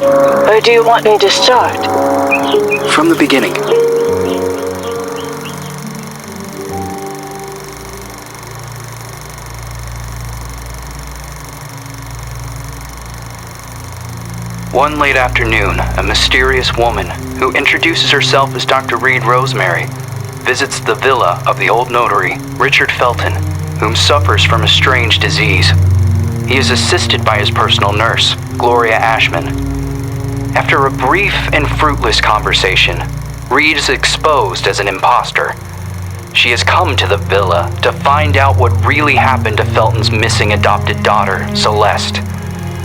Or do you want me to start? From the beginning. One late afternoon, a mysterious woman, who introduces herself as Dr. Reed Rosemary, visits the villa of the old notary, Richard Felton, whom suffers from a strange disease. He is assisted by his personal nurse, Gloria Ashmann. After a brief and fruitless conversation, Reed is exposed as an imposter. She has come to the villa to find out what really happened to Felton's missing adopted daughter, Celeste.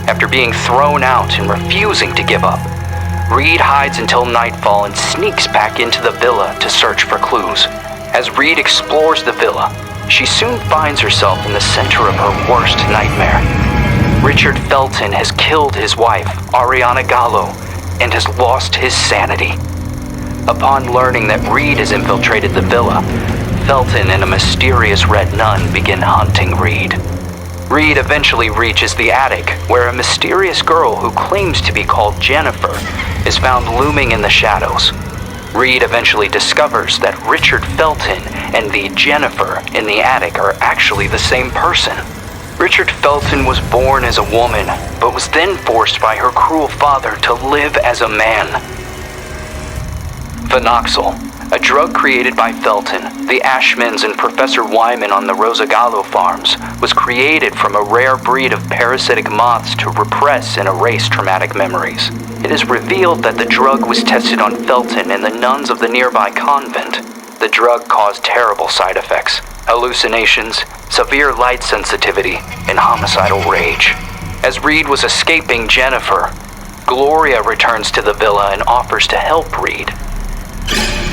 After being thrown out and refusing to give up, Reed hides until nightfall and sneaks back into the villa to search for clues. As Reed explores the villa, she soon finds herself in the center of her worst nightmare. Richard Felton has killed his wife, Ariana Gallo, and has lost his sanity. Upon learning that Reed has infiltrated the villa, Felton and a mysterious red nun begin hunting Reed. Reed eventually reaches the attic, where a mysterious girl who claims to be called Jennifer is found looming in the shadows. Reed eventually discovers that Richard Felton and the Jennifer in the attic are actually the same person. Richard Felton was born as a woman, but was then forced by her cruel father to live as a man. Phenoxyl, a drug created by Felton, the Ashmanns, and Professor Wyman on the Rosagallo farms, was created from a rare breed of parasitic moths to repress and erase traumatic memories. It is revealed that the drug was tested on Felton and the nuns of the nearby convent. The drug caused terrible side effects: hallucinations, severe light sensitivity, and homicidal rage. As Reed was escaping Jennifer, Gloria returns to the villa and offers to help Reed.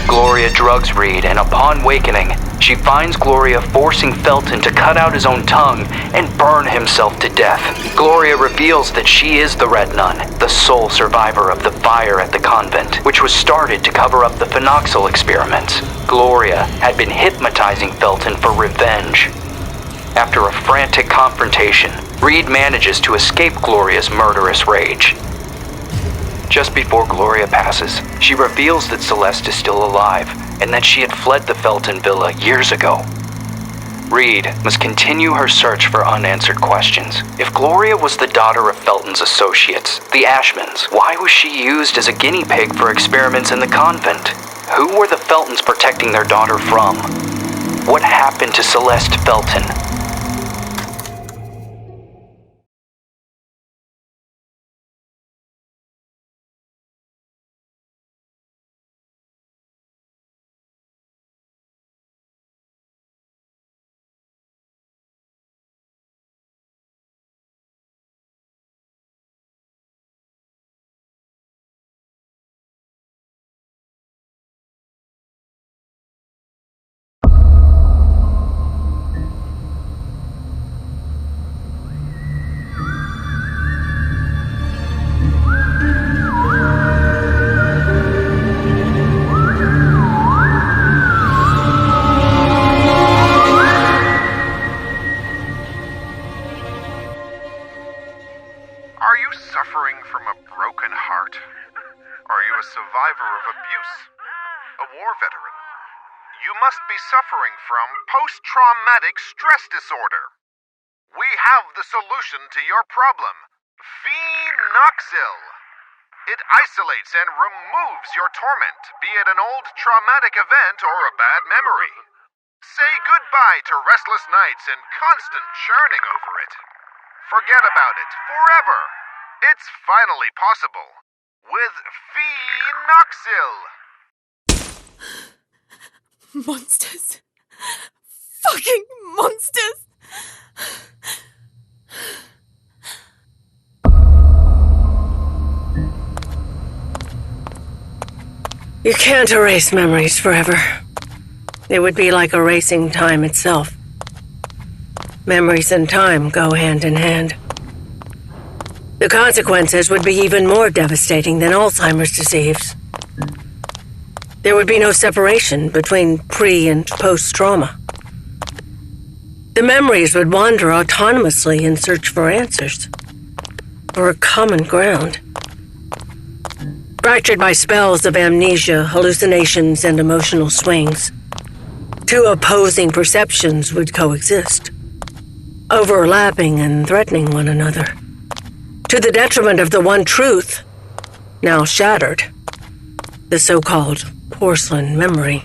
Gloria drugs Reed, and upon wakening, she finds Gloria forcing Felton to cut out his own tongue and burn himself to death. Gloria reveals that she is the Red Nun, the sole survivor of the fire at the convent, which was started to cover up the phenoxyl experiments. Gloria had been hypnotizing Felton for revenge. After a frantic confrontation, Reed manages to escape Gloria's murderous rage. Just before Gloria passes, she reveals that Celeste is still alive and that she had fled the Felton villa years ago. Reed must continue her search for unanswered questions. If Gloria was the daughter of Felton's associates, the Ashmanns, why was she used as a guinea pig for experiments in the convent? Who were the Feltons protecting their daughter from? What happened to Celeste Felton? Are you suffering from a broken heart? Are you a survivor of abuse? A war veteran? You must be suffering from post-traumatic stress disorder. We have the solution to your problem. Phenoxyl. It isolates and removes your torment, be it an old traumatic event or a bad memory. Say goodbye to restless nights and constant churning over it. Forget about it forever. It's finally possible with Phenoxyl. Monsters. Fucking monsters. You can't erase memories forever. It would be like erasing time itself. Memories and time go hand in hand. The consequences would be even more devastating than Alzheimer's disease. There would be no separation between pre- and post-trauma. The memories would wander autonomously in search for answers, for a common ground. Fractured by spells of amnesia, hallucinations, and emotional swings. Two opposing perceptions would coexist, overlapping and threatening one another, to the detriment of the one truth, now shattered, the so-called porcelain memory.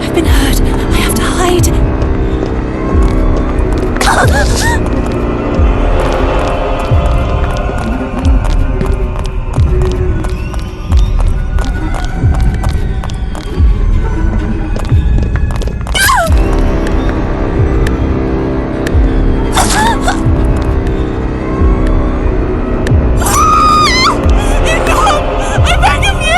I've been hurt. I have to hide. I beg of you!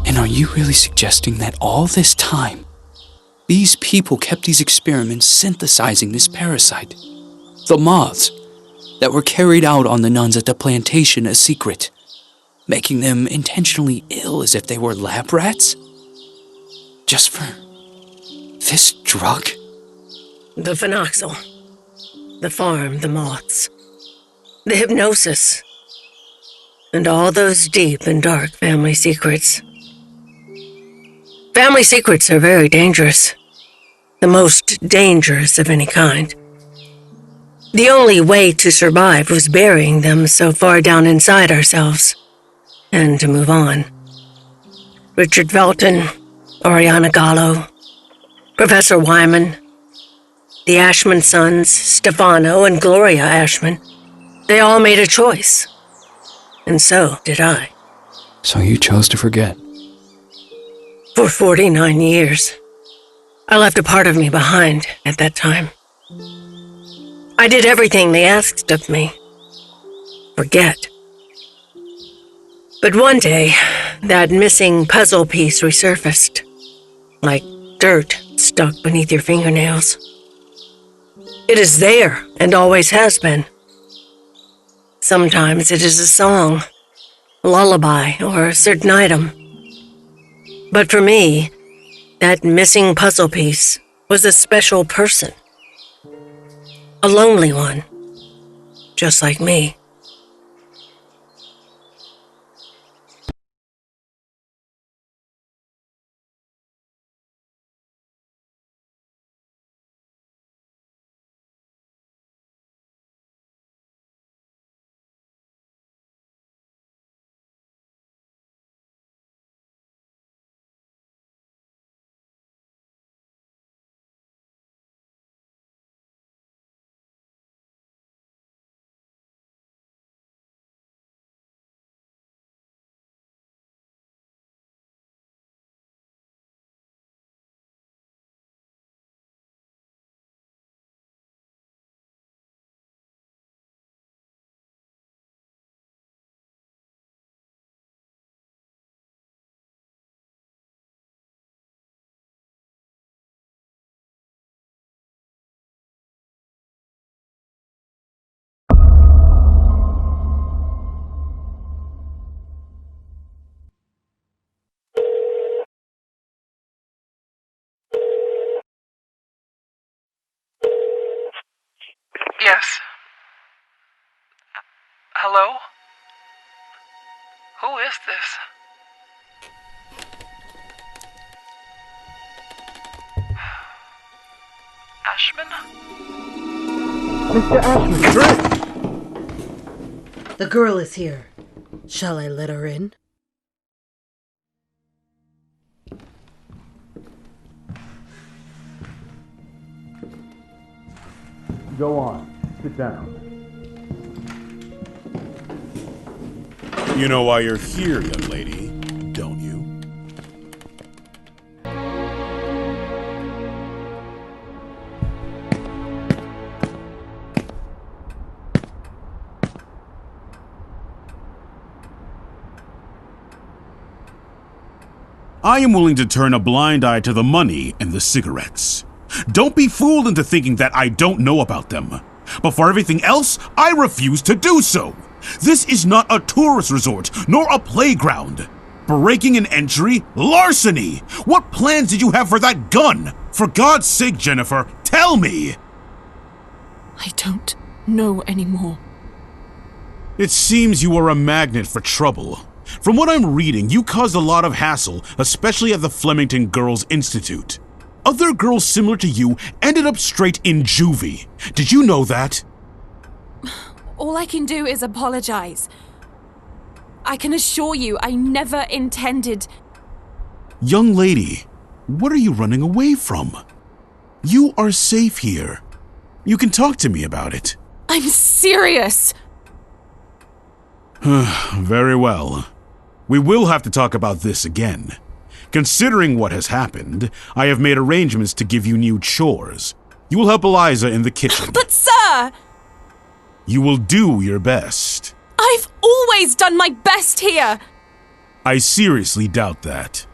And are you really suggesting that all this time, these people kept these experiments synthesizing this parasite? The moths that were carried out on the nuns at the plantation a secret, making them intentionally ill as if they were lab rats? Just for this drug? The phenoxyl, the farm, the moths, the hypnosis, and all those deep and dark family secrets. Family secrets are very dangerous, the most dangerous of any kind. The only way to survive was burying them so far down inside ourselves, and to move on. Richard Felton, Oriana Gallo, Professor Wyman, the Ashmann sons, Stefano and Gloria Ashmann, they all made a choice. And so did I. So you chose to forget. For 49 years. I left a part of me behind at that time. I did everything they asked of me. Forget. But one day, that missing puzzle piece resurfaced, like dirt stuck beneath your fingernails. It is there and always has been. Sometimes it is a song, a lullaby, or a certain item. But for me, that missing puzzle piece was a special person. A lonely one, just like me. Yes. Hello? Who is this? Ashmann? Mr. Ashmann. The girl is here. Shall I let her in? Go on. Sit down. You know why you're here, young lady, don't you? I am willing to turn a blind eye to the money and the cigarettes. Don't be fooled into thinking that I don't know about them. But for everything else, I refuse to do so. This is not a tourist resort, nor a playground. Breaking an entry? Larceny! What plans did you have for that gun? For God's sake, Jennifer, tell me! I don't know anymore. It seems you are a magnet for trouble. From what I'm reading, you caused a lot of hassle, especially at the Flemington Girls Institute. Other girls similar to you ended up straight in juvie. Did you know that? All I can do is apologize. I can assure you I never intended... Young lady, what are you running away from? You are safe here. You can talk to me about it. I'm serious! Very well. We will have to talk about this again. Considering what has happened, I have made arrangements to give you new chores. You will help Eliza in the kitchen. But sir! You will do your best. I've always done my best here! I seriously doubt that.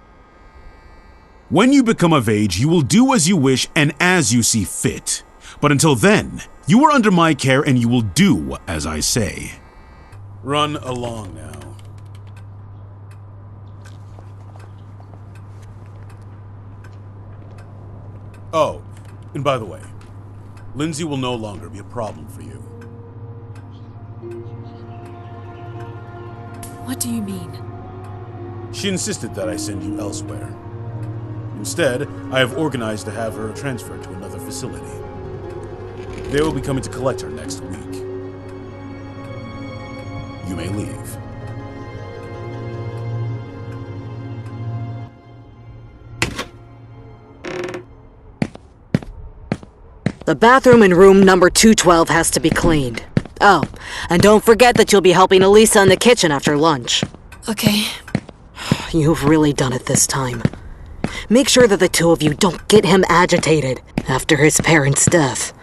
When you become of age, you will do as you wish and as you see fit. But until then, you are under my care and you will do as I say. Run along now. Oh, and by the way, Lindsay will no longer be a problem for you. What do you mean? She insisted that I send you elsewhere. Instead, I have organized to have her transferred to another facility. They will be coming to collect her next week. You may leave. The bathroom in room number 212 has to be cleaned. Oh, and don't forget that you'll be helping Elisa in the kitchen after lunch. Okay. You've really done it this time. Make sure that the two of you don't get him agitated after his parents' death.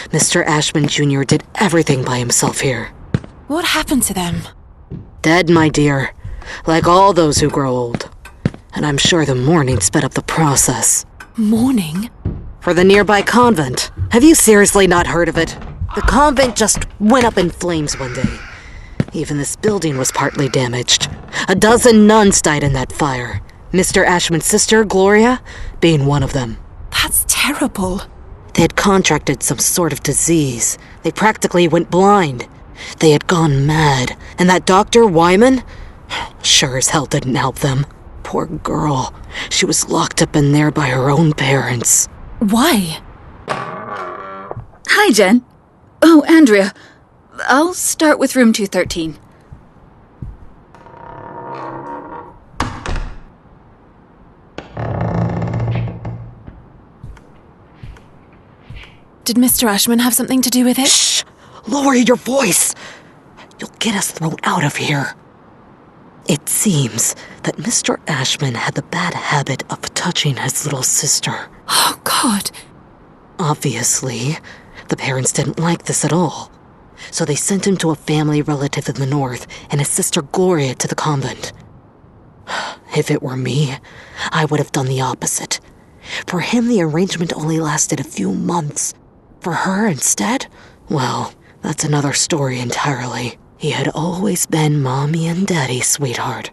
Mr. Ashmann Jr. did everything by himself here. What happened to them? Dead, my dear. Like all those who grow old. And I'm sure the mourning sped up the process. Mourning? For the nearby convent. Have you seriously not heard of it? The convent just went up in flames one day. Even this building was partly damaged. 12 nuns died in that fire. Mr. Ashmann's sister, Gloria, being one of them. That's terrible. They had contracted some sort of disease. They practically went blind. They had gone mad. And that Dr. Wyman? Sure as hell didn't help them. Poor girl. She was locked up in there by her own parents. Why? Hi, Jen. Oh, Andrea. I'll start with room 213. Did Mr. Ashmann have something to do with it? Shh! Lower your voice! You'll get us thrown out of here. It seems that Mr. Ashmann had the bad habit of touching his little sister. Oh, God. Obviously, the parents didn't like this at all. So they sent him to a family relative in the north and his sister Gloria to the convent. If it were me, I would have done the opposite. For him, the arrangement only lasted a few months. For her, instead, well, that's another story entirely. He had always been Mommy and Daddy's sweetheart.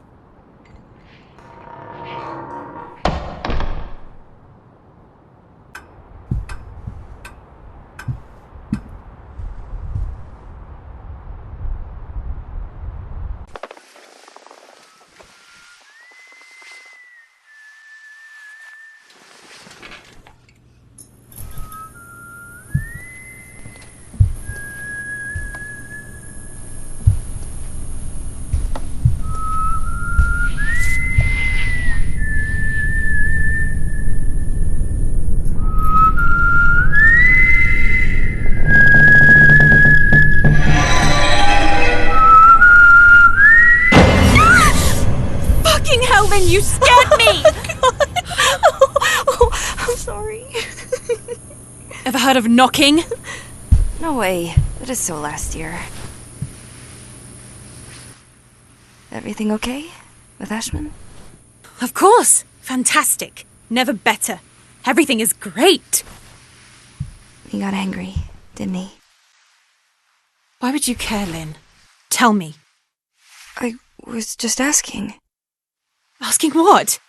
Fucking hell, Lynn, you scared me! I'm sorry. Ever heard of knocking? No way. That is so last year. Everything okay with Ashmann? Of course. Fantastic. Never better. Everything is great. He got angry, didn't he? Why would you care, Lynn? Tell me. I was just asking. Asking what?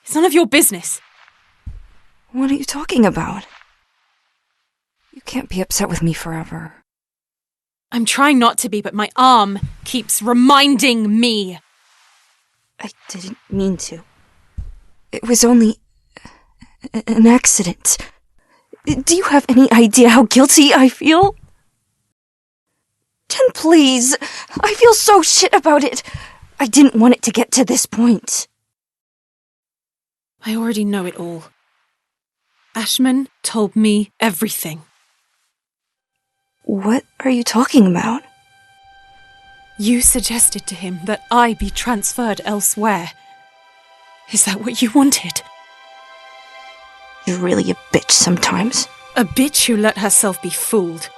It's none of your business. What are you talking about? You can't be upset with me forever. I'm trying not to be, but my arm keeps reminding me. I didn't mean to. It was only an accident. Do you have any idea how guilty I feel? Jen, please. I feel so shit about it. I didn't want it to get to this point. I already know it all. Ashmann told me everything. What are you talking about? You suggested to him that I be transferred elsewhere. Is that what you wanted? You're really a bitch sometimes. A bitch who let herself be fooled.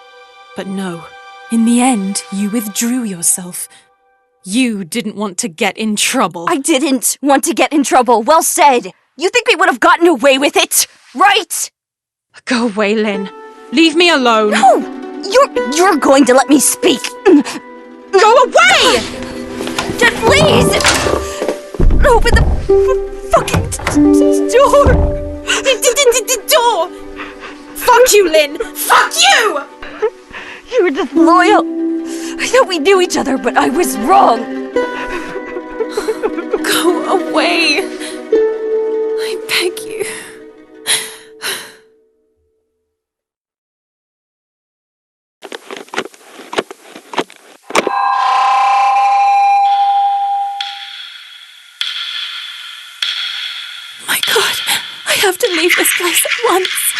But no, in the end, you withdrew yourself. You didn't want to get in trouble. I didn't want to get in trouble. Well said. You think we would have gotten away with it, right? Go away, Lynn. Leave me alone. No! You're going to let me speak. Go away! Jen, please! Open the fucking door! Door! Fuck you, Lynn! Fuck you! You were just loyal. I thought we knew each other, but I was wrong. Go away. I beg you. My God, I have to leave this place at once.